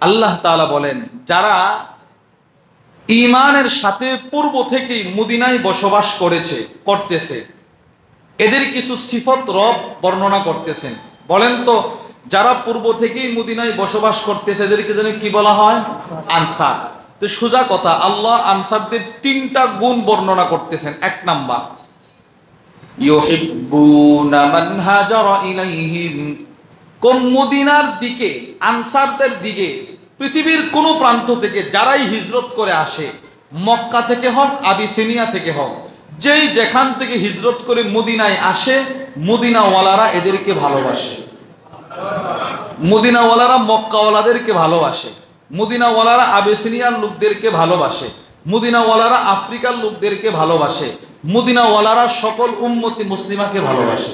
আল্লাহ তাআলা বলেন, যারা ঈমানের সাথে পূর্ব থেকেই মদিনায় বসবাস করতেছে এদের কিছু সিফত রব বর্ণনা করতেছেন। বলেন তো, যারা পূর্ব থেকেই মদিনায় বসবাস করতেছে এদেরকে যেন কি বলা হয়? আনসার। তো সোজা কথা, আল্লাহ আনসারদের তিনটা গুণ বর্ণনা করতেছেন। এক নাম্বার, ইউহিব্বুনা মান হাজারা ইলাইহিম, কোন মদিনার দিকে, আনসারদের দিকে পৃথিবীর কোন প্রান্ত থেকে যারাই হিজরত করে আসে, মক্কা থেকে হোক আবিসিনিয়া থেকে হোক, যেই যেখান থেকে হিজরত করে মদিনায় আসে, মদিনাওয়ালারা এদেরকে ভালোবাসে। মদিনাওয়ালারা মক্কাওয়ালাদেরকে ভালোবাসে, মদিনাওয়ালারা আবিসিনিয়ার লোকদেরকে ভালোবাসে, মদিনাওয়ালারা আফ্রিকার লোকদেরকে ভালোবাসে, মদিনাওয়ালারা সকল উম্মতি মুসলিমাকে ভালোবাসে।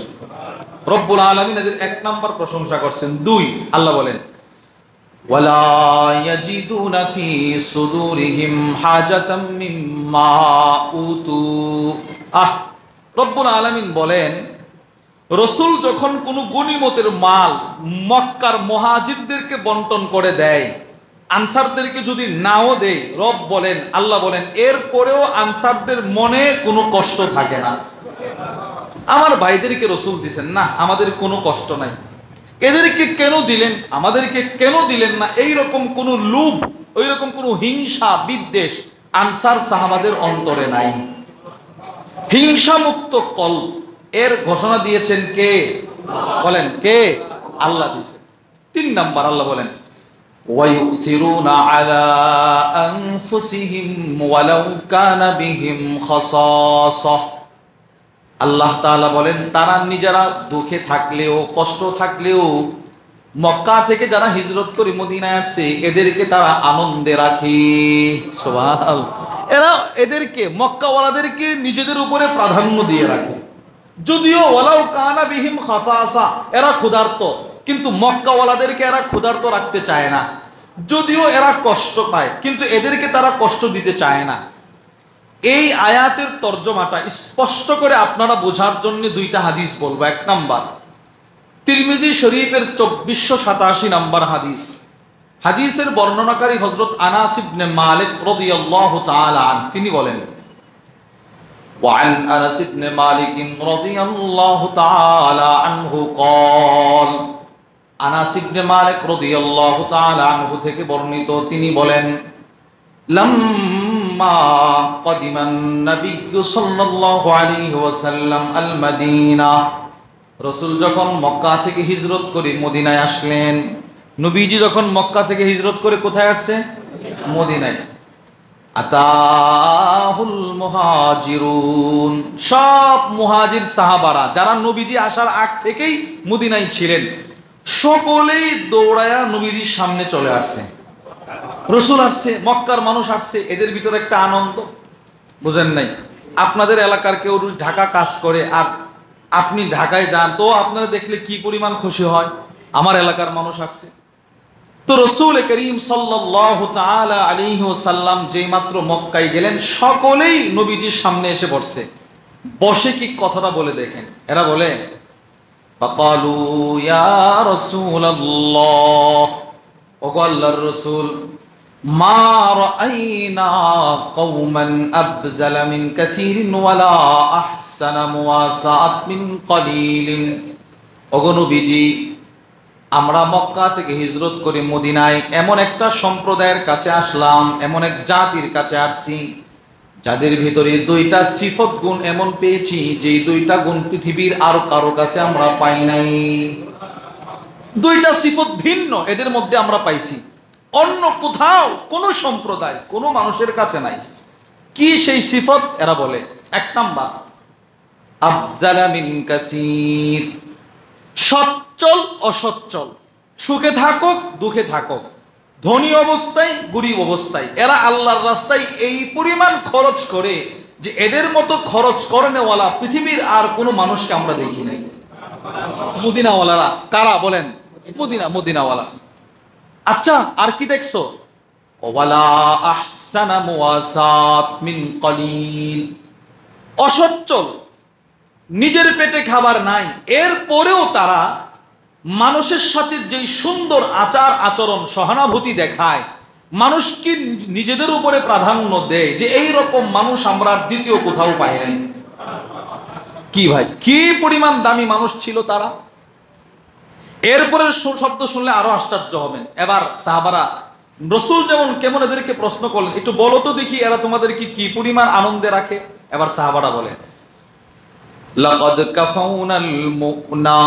রব্বুল আলামিন এদের এক নাম্বার প্রশংসা করছেন। দুই, আল্লাহ বলেন, ওয়ালা ইয়াজিদুনা ফি সুদুরিহিম হাজাতাম মিম্মা উতু। রব্বুল আলামিন বলেন, রাসূল যখন কোনো গনিমতের মাল মক্কার মুহাজিরদেরকে বন্টন করে দেয়, আনসারদেরকে যদি নাও দেয়, রব বলেন, আল্লাহ বলেন, এরপরেও আনসারদের মনে কোনো কষ্ট থাকে না। আমার ভাইদেরকে রাসূল দিবেন না, আমাদের কোনো কষ্ট নাই। এদেরকে কেন দিলেন, আমাদেরকে কেন দিলেন না, এইরকম কোনো লোভ, ওইরকম কোনো হিংসা বিদ্বেষ আনসার সাহাবাদের অন্তরে নাই। হিংসা মুক্ত কলব এর ঘোষণা দিয়েছেন কে? বলেন কে? আল্লাহ দিয়েছেন। তিন নাম্বার, আল্লাহ বলেন, ওয়ায়ুসিরুনা আলা আনফুসিহিম ওয়ালাউ কানা বিহিম খাসাসাহ। আল্লাহ তাআলা বলেন, তারা নিজেরা দুঃখে থাকলেও, কষ্ট থাকলেও, মক্কা থেকে যারা হিজরত করে মদিনায় আসছে এদেরকে তারা আনন্দে রাখে। সুবহানাল্লাহ। এরা এদেরকে, মক্কাওয়ালাদেরকে নিজেদের উপরে প্রাধান্য দিয়ে রাখে। যদিও ওয়ালাউ কানা বিহিম খাসাসা, এরা ক্ষুধার্ত, কিন্তু মক্কাওয়ালাদেরকে এরা ক্ষুধার্ত রাখতে চায় না। যদিও এরা কষ্ট পায়, কিন্তু এদেরকে তারা কষ্ট দিতে চায় না। এই আয়াতের তর্জমাটা স্পষ্ট করে আপনারা বোঝার জন্য দুইটা হাদিস বলবো। এক নাম্বার, তিরমিজি শরীফের 2487 নাম্বার হাদিস। হাদিসের বর্ণনাকারী হযরত আনাস ইবনে মালিক রাদিয়াল্লাহু তাআলা আন, তিনি বলেন, ওয়ান আনাস ইবনে মালিক রাদিয়াল্লাহু তাআলা আনহু قال, আনাস ইবনে মালিক রাদিয়াল্লাহু তাআলা আনহু থেকে বর্ণিত, তিনি বলেন, লাম্মা কদিমান নবিয়্যু সাল্লাল্লাহু আলাইহি ওয়াসাল্লাম আল মদিনা, রাসূল যখন মক্কা থেকে হিজরত করে মদিনায় আসলেন। নবীজি যখন মক্কা থেকে হিজরত করে কোথায় আসছে? মদিনায়। আতাহুল মুহাজিরুন, সব মুহাজির সাহাবারা যারা নবীজি আসার আগ থেকেই মদিনায় ছিলেন, সকলেই দৌড়ায়া নবীজির সামনে চলে আসছে। রাসূল আসছে, মক্কার মানুষ আসছে, এদের ভিতরে একটা আনন্দ, বুঝেন নাই? আপনাদের এলাকার কেউ ঢাকা কাজ করে আর আপনি ঢাকায় যান, তো আপনারা দেখলে কি পরিমাণ খুশি হয়, আমার এলাকার মানুষ আসছে। তো রাসূল করিম সাল্লাল্লাহু তাআলা আলাইহি ওয়াসাল্লাম যেই মাত্র মক্কায় গেলেন, সকলেই নবীজির সামনে এসে বসছে। বসে কি কথাটা বলে দেখেন, এরা বলে, ফাকালু ইয়া রাসূলুল্লাহ, ওগো আল্লাহর রাসূল, মা রাআইনা কওমান আবযালা মিন কাসীরিন ওয়ালা আহসানা মুওয়াসাআত মিন কলিলিন। ওগো নবীজি, আমরা মক্কা থেকে হিজরত করে মদিনায় এমন একটা সম্প্রদায়ের কাছে আসলাম, এমন এক জাতির কাছে আসছি যাদের ভিতরে দুইটা সিফত গুণ এমন পেয়েছি যে দুইটা গুণ পৃথিবীর আর কারো কাছে আমরা পাই নাই। দুইটা সিফত ভিন্ন এদের মধ্যে আমরা পাইছি, অন্য কোথাও কোন সম্প্রদায় কোন মানুষের কাছে নাই। কি সেই সিফত? এরা বলে, এক নাম্বার, আফজালা মিন কাসীর, সচ্ছল অসচ্ছল, সুখে থাকুক দুঃখে থাকুক, ধনী অবস্থায় গরিব অবস্থায়, এরা আল্লাহর রাস্তায় এই পরিমাণ খরচ করে যে এদের মতো খরচ করেনেওয়ালা পৃথিবীর আর কোনো মানুষকে আমরা দেখি নাই। মদিনাওয়ালারা কারা বলেন? মদিনাওয়ালা। আচ্ছা, আর কি দেখছো? ওয়ালা আহসানা মুওয়াসাত মিন কলিল, অসচ্ছল, নিজের পেটে খাবার নাই, এরপরেও তারা মানুষের সাথে যেই সুন্দর আচার আচরণ সহানুভূতি দেখায়, মানুষ কি নিজেদের উপরে প্রাধান্য দেয় যে এই রকম মানুষ আমরা দ্বিতীয় কোথাও পাই নাই। কি ভাই, কি পরিমাণ দামি মানুষ ছিল তারা। এরপরে শব্দ শুনলে আরো আশ্চর্য হবেন। এবার সাহাবারা রসুল যেমন কেমন এদেরকে প্রশ্ন করলেন, একটু বলো তো দেখি এরা তোমাদেরকে কি পরিমাণ আনন্দে রাখে। এবার সাহাবারা বলেন, লাকাদ কাফাউনাল মুনা,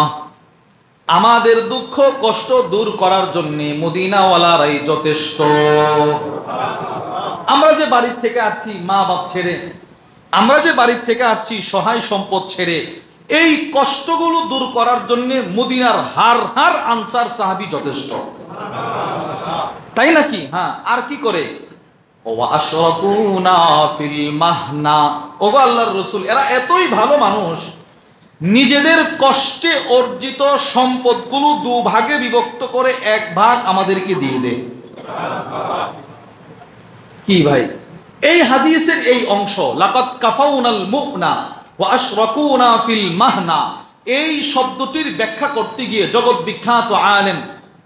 আমাদের দুঃখ কষ্ট দূর করার জন্য মদিনাওয়ালারাই যথেষ্ট। আমরা যে বাড়ির থেকে আসছি মা বাপ ছেড়ে, আমরা যে বাড়ির থেকে আসছি সহায় সম্পদ ছেড়ে, এই কষ্টগুলো দূর করার জন্য মদিনার হার হার আনসার সাহাবী যথেষ্ট। তাই নাকি? হ্যাঁ, আর কি করে? ওয়া আশরাকুনা ফিল মাহনা, ওগো আল্লাহর রাসূল, এরা এতই ভালো মানুষ, নিজেদের কষ্টে অর্জিত সম্পদগুলো দুভাগে বিভক্ত করে এক ভাগ আমাদেরকে দিয়ে দেয়। কি ভাই, এই হাদিসের এই অংশ লাকাদ কাফাউনাল মুনা ওয়া আশরাকুনা ফিল মাহনা, এই শব্দটির ব্যাখ্যা করতে গিয়ে জগৎ বিখ্যাত আলেম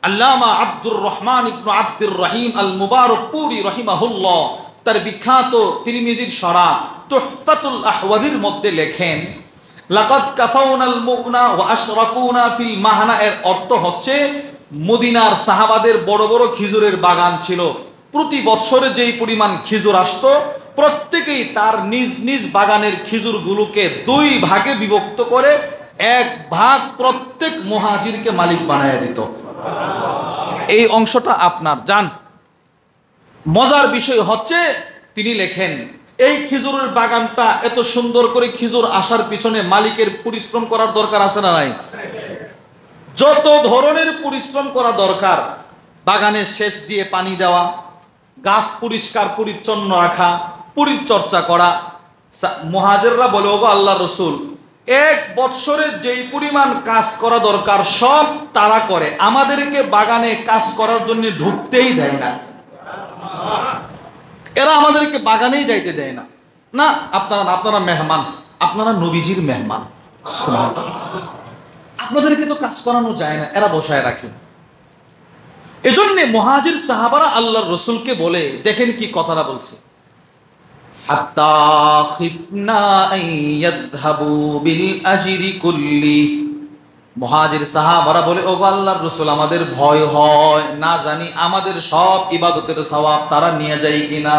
আল্লামা আব্দুর রহমান ইবনে আব্দুর রহিম আল মুবারকপুরি রাহিমাহুল্লাহ তার বিখ্যাত তিরমিজির শরহ তুহফাতুল আহওয়াদির মধ্যে লেখেন, লাকাদ কাফাউনাল মুনা ওয়া আশরাকুনা ফিল মাহনা এর অর্থ হচ্ছে মদিনার সাহাবাদের বড় বড় খেজুরের বাগান ছিল। প্রতি বছরে যেই পরিমাণ খেজুর আসতো, প্রত্যেকেই তার নিজ নিজ বাগানের খেজুরগুলোকে দুই ভাগে বিভক্ত করে এক ভাগ প্রত্যেক মুহাজিরকে মালিক বানায় দিত। এই অংশটা আপনার জান। মজার বিষয় হচ্ছে তিনি লেখেন, এই খেজুরের বাগানটা এত সুন্দর করে খেজুর আসার পিছনে মালিকের পরিশ্রম করার দরকার আছে না নাই? যত ধরনের পরিশ্রম করা দরকার, বাগানের শেষ দিয়ে পানি দেওয়া, গাছ পরিষ্কার পরিচ্ছন্ন রাখা, পরিচর্যা করা। মুহাজিররা বলে, ওগো আল্লাহর রাসূল, এক বৎসরে যেই পরিমাণ কাজ করা দরকার সব তারা করে, আমাদেরকে বাগানে কাজ করার জন্য ঢুকতেই দেয় না। এরা আমাদেরকে বাগানেই যাইতে দেয় না। না, আপনারা মেহমান, আপনারা নবীজির মেহমান, আপনাদেরকে তো কাজ করানো যায় না, এরা বসায় রাখে। এজন্য মুহাজির সাহাবারা আল্লাহর রাসূলকে বলে, দেখেন কি কথাটা বলছে, হাত্তা খিফনা আন ইয়াযহাবু বিল আজরি কুল্লি। মুহাজির সাহাবারা বলে, ওগো আল্লাহর রাসূল, আমাদের ভয় হয়, না জানি আমাদের সব ইবাদতের সওয়াব তারা নিয়ে যায় কিনা।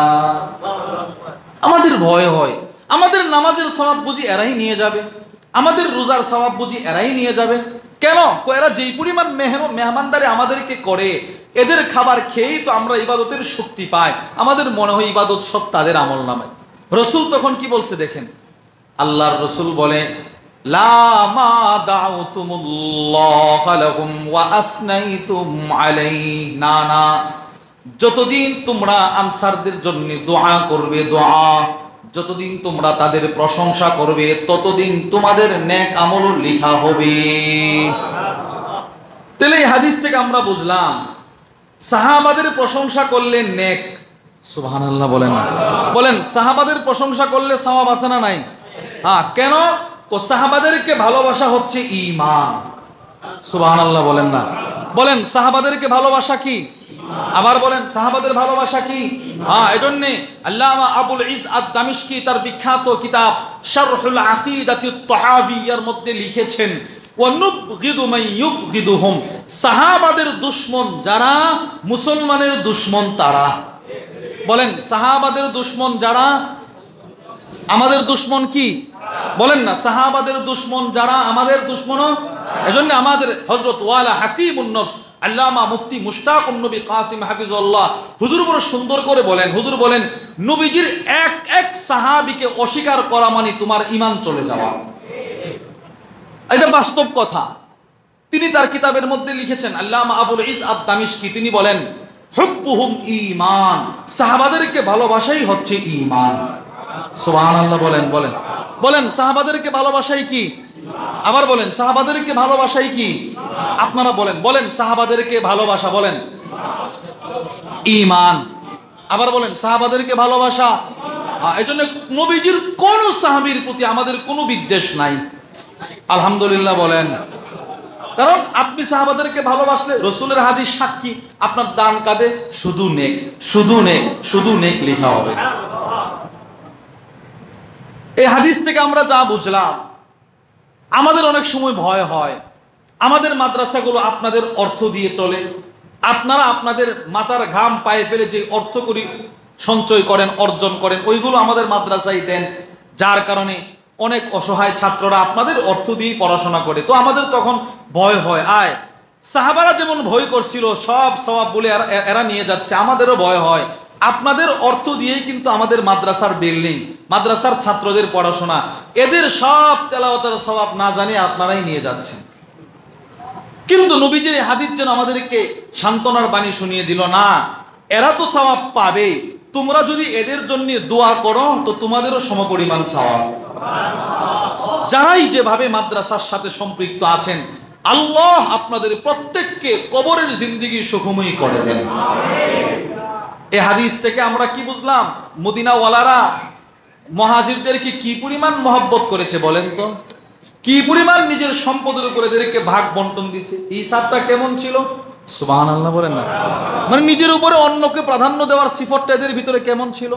আমাদের ভয় হয়, আমাদের নামাজের সওয়াব বুঝি এরাই নিয়ে যাবে, আমাদের রোজার সওয়াব বুঝি এরাই নিয়ে যাবে। কেন? এরা যেই পরিমাণ মেহমানদারি আমাদেরকে করে, এদের খাবার খেয়েই তো আমরা ইবাদতের শক্তি পাই, আমাদের মনে হয় ইবাদত সব তাদের আমল নামায়। রসুল তখন কি বলছে দেখেন, আল্লাহর রসুল বলে, লা মা দাউতুমুল্লাহ লাহুম ওয়া আসনাইতুম আলাইহি, না না, যতদিন তোমরা আনসারদের জন্য দোয়া করবে, দোয়া, যতদিন তোমরা তাদের প্রশংসা করবে, ততদিন তোমাদের নেক আমল লেখা হবে। তাহলে এই হাদিস থেকে আমরা বুঝলাম, সাহাবাদের প্রশংসা করলে নেক। সুবহানাল্লাহ বলেন না? বলেন, সাহাবাদের প্রশংসা করলে সওয়াব আছে না নাই? হ্যাঁ, কেন? সাহাবাদেরকে ভালোবাসা হচ্ছে ঈমান। সুবহানাল্লাহ বলেন না? বলেন, সাহাবাদেরকে ভালোবাসা কি? আবার বলেন, সাহাবাদের ভালোবাসা কি? হ্যাঁ, এজন্য আল্লামা আবুল ইজ আদ-দামিশকি তার বিখ্যাত কিতাব শারহুল আকিদাতুত তাহাবিয়ার মধ্যে লিখেছেন, ওয়া নুবগিদু মান ইউবগিদুহুম, সাহাবাদের দুশমন যারা, মুসলমানের দুশমন তারা। বলেন, সাহাবাদের দুশমন যারা, আমাদের দুশমন কি? বলেন না, সাহাবাদের দুশমন যারা, আমাদের দুশমন। এজন্য আমাদের হযরত ওয়ালা হাকিমুন নফস আল্লামা মুফতি মুশতাকুন নবী কাসিম হাফিজুল্লাহ হুজুর বড় সুন্দর করে বলেন, হুজুর বলেন, নবীজির এক এক সাহাবীকে অস্বীকার করা মানে তোমার ঈমান চলে যাওয়া। এটা বাস্তব কথা। তিনি তার কিতাবের মধ্যে লিখেছেন, আল্লামা আবুল ইজ আদ-দামিশকি, তিনি বলেন, হুব্বুহুম ঈমান, সাহাবাদেরকে ভালোবাসাই হচ্ছে ঈমান। সুবহানাল্লাহ বলেন, বলেন, বলেন, সাহাবাদেরকে ভালোবাসাই কি? আবার বলেন, সাহাবাদেরকে ভালোবাসাই কি? আপনারা বলেন, বলেন, সাহাবাদেরকে ভালোবাসা, বলেন, ঈমান। আবার বলেন, সাহাবাদেরকে ভালোবাসা। এজন্য নবীজির কোন সাহাবীর প্রতি আমাদের কোনো বিদ্বেষ নাই। আলহামদুলিল্লাহ বলেন। কারণ আপনি সাহাবাদেরকে ভালোবাসলে রসুলের হাদিস সাক্ষী, আপনার ডান কাঁধে শুধু নেক, শুধু নেক, শুধু নেক লেখা হবে। এই হাদিস থেকে আমরা যা বুঝলাম, আমাদের অনেক সময় ভয় হয় আমাদের মাদ্রাসাগুলো আপনাদের অর্থ দিয়ে চলে, আপনারা আপনাদের মাথার ঘাম পায়ে ফেলে যে অর্থ করি সঞ্চয় করেন, অর্জন করেন, ওইগুলো আমাদের মাদ্রাসায় দেন, যার কারণে অনেক অসহায় ছাত্ররা আপনাদের অর্থ দিয়েই পড়াশোনা করে। তো আমাদের তখন ভয় হয়, আয় সাহাবারা যেমন ভয় করছিল সব সওয়াব বলে এরা নিয়ে যাচ্ছে, আমাদেরও ভয় হয়। আপনাদের অর্থ দিয়েই কিন্তু আমাদের মাদ্রাসার বিল্ডিং, মাদ্রাসার ছাত্রদের পড়াশোনা, এদের সব তেলাওয়াতের সওয়াব না জানি আপনারাই নিয়ে যাচ্ছেন। কিন্তু নবীজির হাদিস যেন আমাদেরকে সান্ত্বনার বাণী শুনিয়ে দিল, না এরা তো সওয়াব পাবে, তোমরা যদি এদের জন্য দোয়া করো তো তোমাদেরও সমপরিমাণ সওয়াব। যারাই যেভাবে মাদ্রাসার সাথে সম্পৃক্ত আছেন, আল্লাহ আপনাদের প্রত্যেককে কবরের জিন্দেগি সুখময় করে দেন। এই হাদিস থেকে আমরা কি বুঝলাম? মদিনাওয়ালারা মুহাজিরদেরকে কি পরিমাণ মহব্বত করেছে বলেন তো, কি পরিমাণ নিজের সম্পদের উপরে এদেরকে ভাগ বন্টন দিছে। হিসাবটা কেমন ছিল? সুবহানাল্লাহ বলেন না, মানে নিজের উপরে অন্যকে প্রাধান্য দেওয়ার সিফতটা এদের ভিতরে কেমন ছিল।